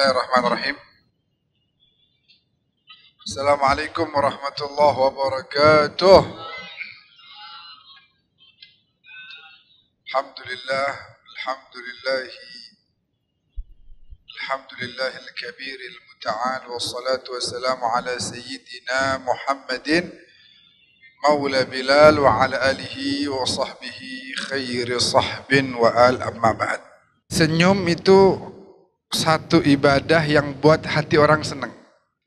Bismillahirrahmanirrahim. Assalamualaikum warahmatullahi wabarakatuh. Alhamdulillah, alhamdulillahil kabiril muta'al wassalatu wassalamu ala sayyidina Muhammadin maula Bilal wa ala alihi wa sahbihi khairi sahbin wa al amma ba'd. Senyum itu satu ibadah yang buat hati orang senang.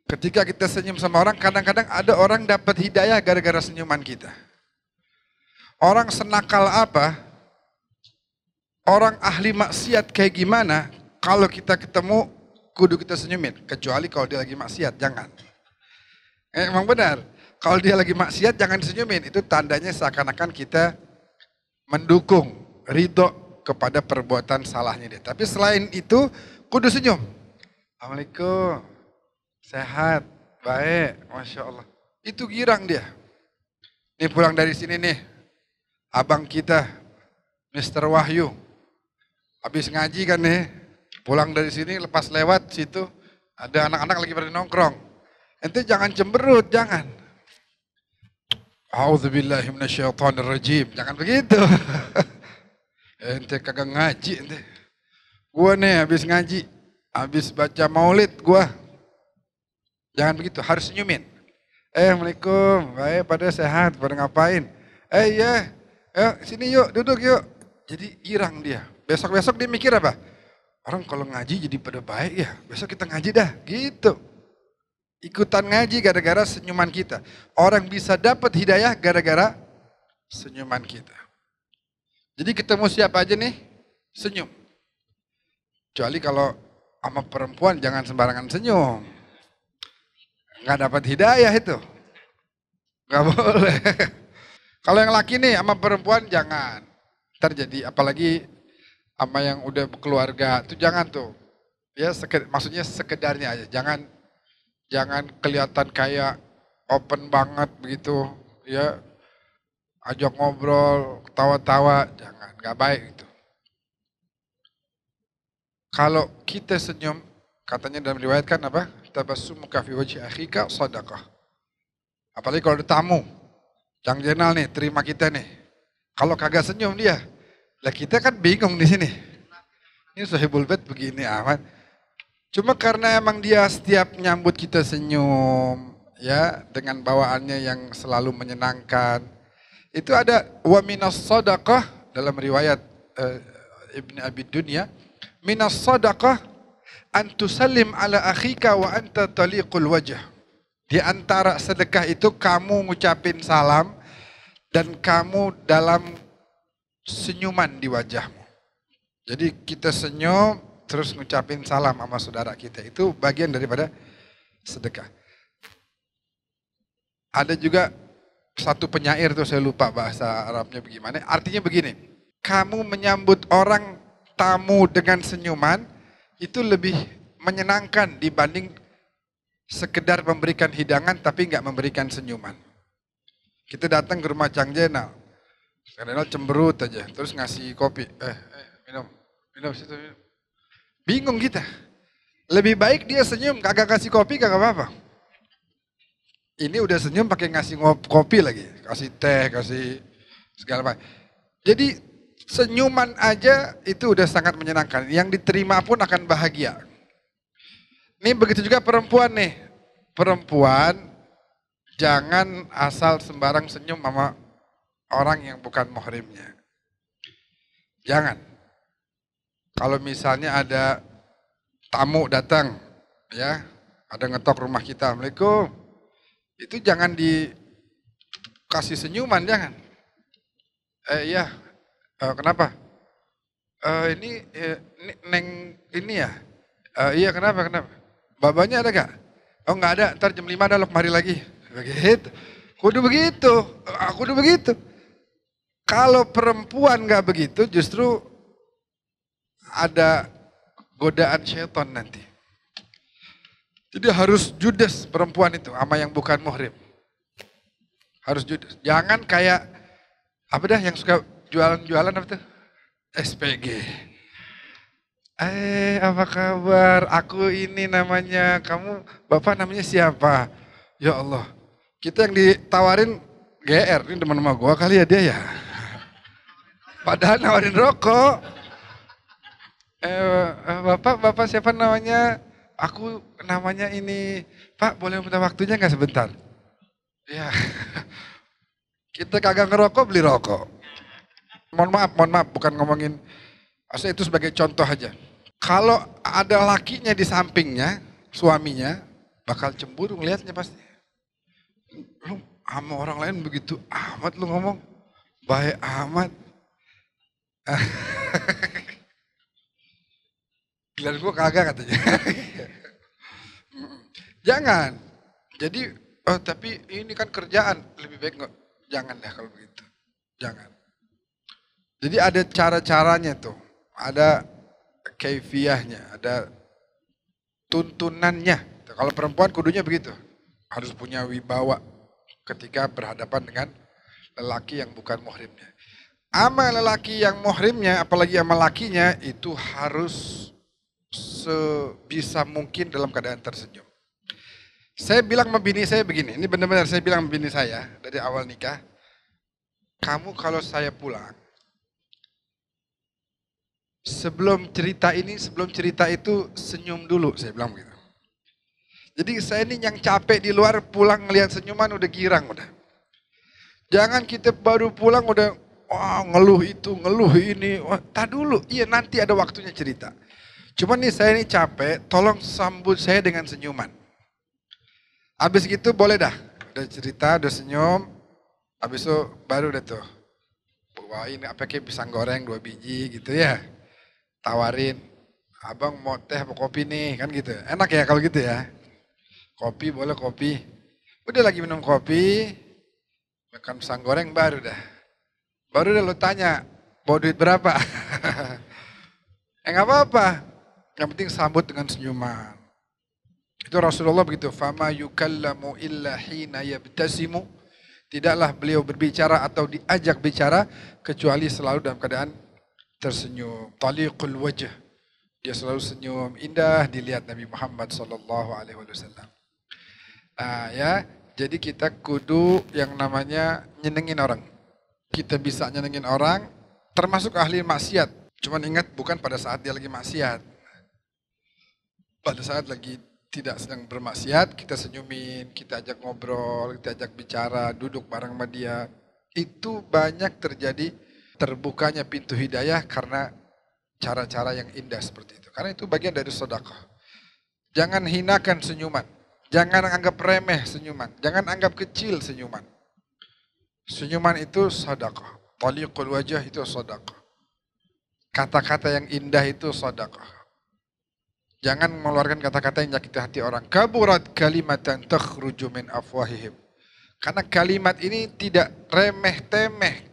Ketika kita senyum sama orang, kadang-kadang ada orang dapat hidayah gara-gara senyuman kita. Orang senakal apa, orang ahli maksiat kayak gimana, kalau kita ketemu, kudu kita senyumin. Kecuali kalau dia lagi maksiat, jangan. Emang benar, kalau dia lagi maksiat jangan disenyumin. Itu tandanya seakan-akan kita mendukung, ridho kepada perbuatan salahnya dia. Tapi selain itu, kudu senyum. Assalamualaikum, sehat, baik, Masya Allah. Itu girang dia. Ini pulang dari sini nih, abang kita, Mr. Wahyu. Habis ngaji kan nih, pulang dari sini lepas lewat situ, ada anak-anak lagi pada nongkrong. Ente jangan cemberut, jangan. A'udzubillahi minasyaitonirrajim, jangan begitu. Ente kagak ngaji ente. Gua nih habis ngaji, habis baca maulid gua. Jangan begitu, harus senyumin. Assalamualaikum, baik, pada sehat, pada ngapain? Ya, sini yuk, duduk yuk. Jadi girang dia. Besok-besok dia mikir apa? Orang kalau ngaji jadi pada baik ya, besok kita ngaji dah, gitu. Ikutan ngaji gara-gara senyuman kita. Orang bisa dapat hidayah gara-gara senyuman kita. Jadi ketemu siapa aja nih, senyum. Kecuali kalau sama perempuan jangan sembarangan senyum. Nggak dapat hidayah itu. Nggak boleh. Kalau yang laki nih sama perempuan jangan. Terjadi apalagi sama yang udah berkeluarga itu jangan tuh. Ya maksudnya sekedarnya aja. Jangan kelihatan kayak open banget begitu. Ya ajak ngobrol, ketawa-tawa, jangan. Nggak baik itu. Kalau kita senyum, katanya dalam riwayat kan apa? Tabassumuka fi wajhi akhika shadaqah. Apalagi kalau ada tamu, Cang Jenal nih, terima kita nih. Kalau kagak senyum dia, lah kita kan bingung di sini. Ini Sohibul Bait begini amat. Cuma karena emang dia setiap nyambut kita senyum, ya dengan bawaannya yang selalu menyenangkan. Itu ada wa minas shadaqah dalam riwayat Ibn Abi Dunya. Minas sadaqah antusallim ala akhika wa anta taliqul wajah. Di antara sedekah itu kamu ngucapin salam dan kamu dalam senyuman di wajahmu. Jadi kita senyum terus ngucapin salam sama saudara kita. Itu bagian daripada sedekah. Ada juga satu penyair tuh saya lupa bahasa Arabnya bagaimana. Artinya begini, kamu menyambut orang tamu dengan senyuman itu lebih menyenangkan dibanding sekedar memberikan hidangan tapi nggak memberikan senyuman. Kita datang ke rumah Cang Jenal, Cang Jenal cemberut aja, terus ngasih kopi, minum situ minum. Bingung kita. Lebih baik dia senyum, kagak kasih kopi kagak apa-apa. Ini udah senyum pakai ngasih kopi lagi, kasih teh, kasih segala macam. Jadi senyuman aja itu udah sangat menyenangkan. Yang diterima pun akan bahagia. Ini begitu juga perempuan nih. Perempuan jangan asal sembarang senyum sama orang yang bukan muhrimnya. Jangan. Kalau misalnya ada tamu datang, ya, ada ngetok rumah kita, Assalamualaikum. Itu jangan dikasih senyuman, jangan. Iya. Kenapa? Ini Neng ini ya? Iya kenapa? Babanya ada gak? Oh nggak ada, ntar jam 5 ada lo kemari lagi. Begitu. Kudu begitu. Kalau perempuan gak begitu justru ada godaan syaitan nanti. Jadi harus judes perempuan itu sama yang bukan muhrim. Harus judes. Jangan kayak, apa dah yang suka jualan-jualan apa tuh? SPG. Apa kabar? Aku ini namanya, kamu bapak namanya siapa? Ya Allah, kita yang ditawarin GR, ini teman sama gua kali ya dia ya. Padahal nawarin rokok. Bapak siapa namanya? Aku namanya ini, Pak boleh minta waktunya nggak sebentar? Ya, kita kagak ngerokok beli rokok. Mohon maaf, bukan ngomongin, asal itu sebagai contoh aja. Kalau ada lakinya di sampingnya, suaminya, bakal cemburu ngelihatnya pasti. Lu sama orang lain begitu amat lu ngomong, baik amat. Giliran gua kagak katanya. Jangan. Jadi, oh tapi ini kan kerjaan, lebih baik nggak, jangan dah kalau begitu. Jangan. Jadi ada cara-caranya tuh, ada kaifiahnya, ada tuntunannya. Kalau perempuan kudunya begitu, harus punya wibawa ketika berhadapan dengan lelaki yang bukan muhrimnya. Ama lelaki yang muhrimnya, apalagi sama lakinya, itu harus sebisa mungkin dalam keadaan tersenyum. Saya bilang sama bini saya begini, ini benar-benar saya bilang sama bini saya dari awal nikah, kamu kalau saya pulang, sebelum cerita itu senyum dulu, saya bilang begitu. Jadi saya ini yang capek di luar, pulang ngelihat senyuman udah girang udah. Jangan kita baru pulang udah wah ngeluh itu, ngeluh ini. Wah, tak dulu, iya nanti ada waktunya cerita. Cuman nih saya ini capek, tolong sambut saya dengan senyuman. Habis gitu boleh dah, udah cerita, udah senyum. Habis itu baru udah tuh, bawain apa kayak pisang goreng 2 biji gitu ya. Tawarin, abang mau teh mau kopi nih, kan gitu. Enak ya kalau gitu ya. Kopi boleh kopi. Udah lagi minum kopi, makan pisang goreng baru dah. Baru dah lo tanya, bawa duit berapa? Nggak apa-apa. Yang penting sambut dengan senyuman. Itu Rasulullah begitu. Fama yukallamu illa hina yabtasimu. Tidaklah beliau berbicara atau diajak bicara kecuali selalu dalam keadaan tersenyum. Taliqul wajh. Dia selalu senyum indah dilihat Nabi Muhammad sallallahu alaihi wasallam. Nah ya, jadi kita kudu yang namanya nyenengin orang. Kita bisa nyenengin orang, termasuk ahli maksiat. Cuman ingat bukan pada saat dia lagi maksiat. Pada saat lagi tidak sedang bermaksiat, kita senyumin, kita ajak ngobrol, kita ajak bicara, duduk bareng sama dia. Itu banyak terjadi terbukanya pintu hidayah karena cara-cara yang indah seperti itu. Karena itu bagian dari sedekah. Jangan hinakan senyuman. Jangan anggap remeh senyuman. Jangan anggap kecil senyuman. Senyuman itu sedekah. Taliqul wajah itu sedekah. Kata-kata yang indah itu sedekah. Jangan mengeluarkan kata-kata yang menyakiti hati orang. Kaburat kalimatan takhruju min afwahihim. Karena kalimat ini tidak remeh-temeh.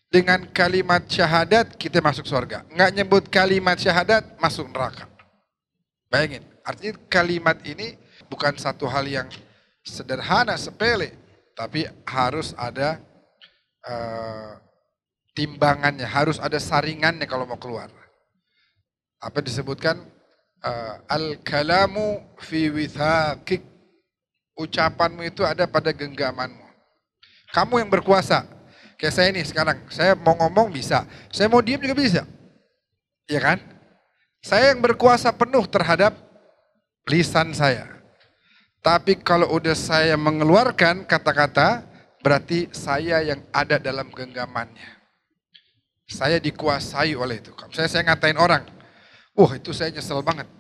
Dengan kalimat syahadat kita masuk surga. Enggak nyebut kalimat syahadat masuk neraka. Bayangin, artinya kalimat ini bukan satu hal yang sederhana, sepele. Tapi harus ada timbangannya, harus ada saringannya kalau mau keluar. Apa disebutkan? Al-kalamu fi withaqik. Ucapanmu itu ada pada genggamanmu. Kamu yang berkuasa. Kayak saya nih sekarang, saya mau ngomong bisa, saya mau diam juga bisa. Iya kan? Saya yang berkuasa penuh terhadap lisan saya. Tapi kalau udah saya mengeluarkan kata-kata, berarti saya yang ada dalam genggamannya. Saya dikuasai oleh itu. Saya ngatain orang, wah itu saya nyesel banget.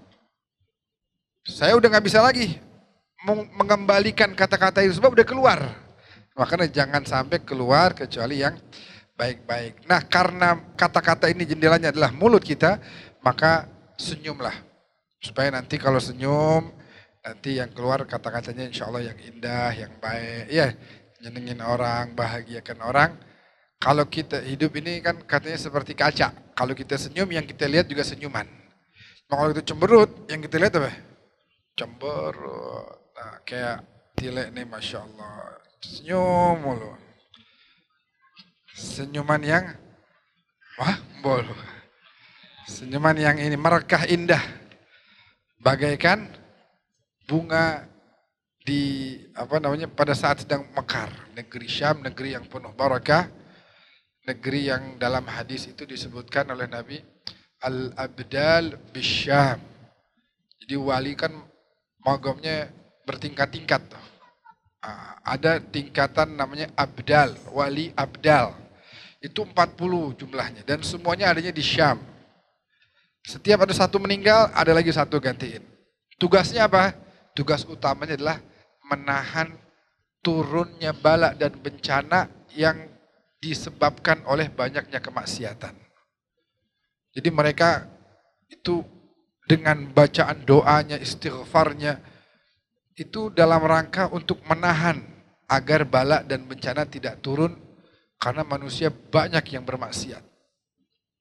Saya udah gak bisa lagi mengembalikan kata-kata itu sebab udah keluar. Makanya jangan sampai keluar kecuali yang baik-baik. Nah karena kata-kata ini jendelanya adalah mulut kita, maka senyumlah. Supaya nanti kalau senyum, nanti yang keluar kata-katanya insya Allah yang indah, yang baik. Ya, nyenengin orang, bahagiakan orang. Kalau kita hidup ini kan katanya seperti kaca. Kalau kita senyum, yang kita lihat juga senyuman. Kalau itu cemberut, yang kita lihat apa? Cemberut. Nah, kayak Tilek nih Masya Allah. Senyum mulu. Senyuman yang, wah bolu. Senyuman yang ini merekah indah. Bagaikan bunga di pada saat sedang mekar. Negeri Syam, negeri yang penuh barakah, negeri yang dalam hadis itu disebutkan oleh Nabi al-abdal bisyam. Jadi wali kan magamnya bertingkat-tingkat. Ada tingkatan namanya abdal, wali abdal. Itu 40 jumlahnya dan semuanya adanya di Syam. Setiap ada satu meninggal, ada lagi satu gantiin. Tugasnya apa? Tugas utamanya adalah menahan turunnya bala dan bencana yang disebabkan oleh banyaknya kemaksiatan. Jadi mereka itu dengan bacaan doanya, istighfarnya, itu dalam rangka untuk menahan agar bala dan bencana tidak turun karena manusia banyak yang bermaksiat.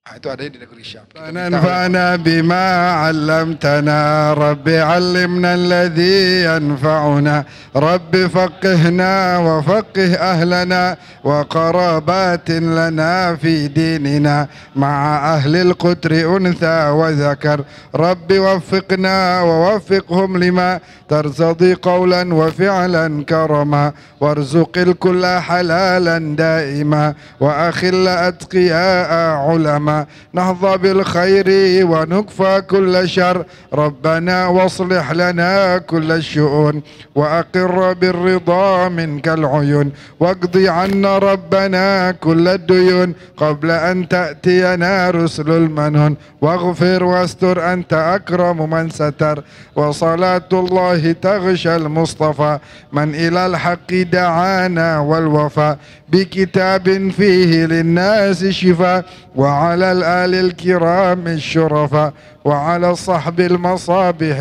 Itu ada di negeri Syam. فنفعنا بما علمتنا رب علمنا الذي ينفعنا رب فقهنا وفقه أهلنا وقرابات لنا في ديننا مع أهل القتر أنثى وذكر رب وفقنا ووفقهم لما ترتضي قولا وفعلا كرما وارزق الكل حلالا دائما وأخل أتقياء علما نهضى بالخير ونكفى كل شر ربنا واصلح لنا كل الشؤون وأقر بالرضا منك العيون واقضي عنا ربنا كل الديون قبل أن تأتينا رسل المنون واغفر واستر أنت أكرم من ستر وصلاة الله تغشى المصطفى من إلى الحق دعانا والوفاء بكتاب فيه للناس شفاء وعلى الآل الكرام الشرفاء وعلى الصحب المصابيح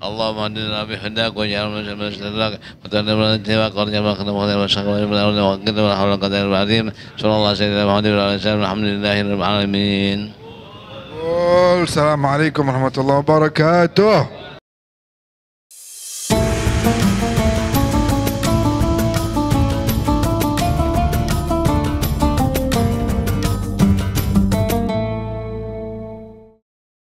اللهم اهدنا بهداك واجعلنا من شرك وتنبنا اتباع قرن ما خدم خير وشر ولا وقدر ولا حول ولا قوه الا بالله صلى الله سيدنا محمد وعلى اله وسلم الحمد لله رب العالمين. السلام عليكم ورحمة الله وبركاته.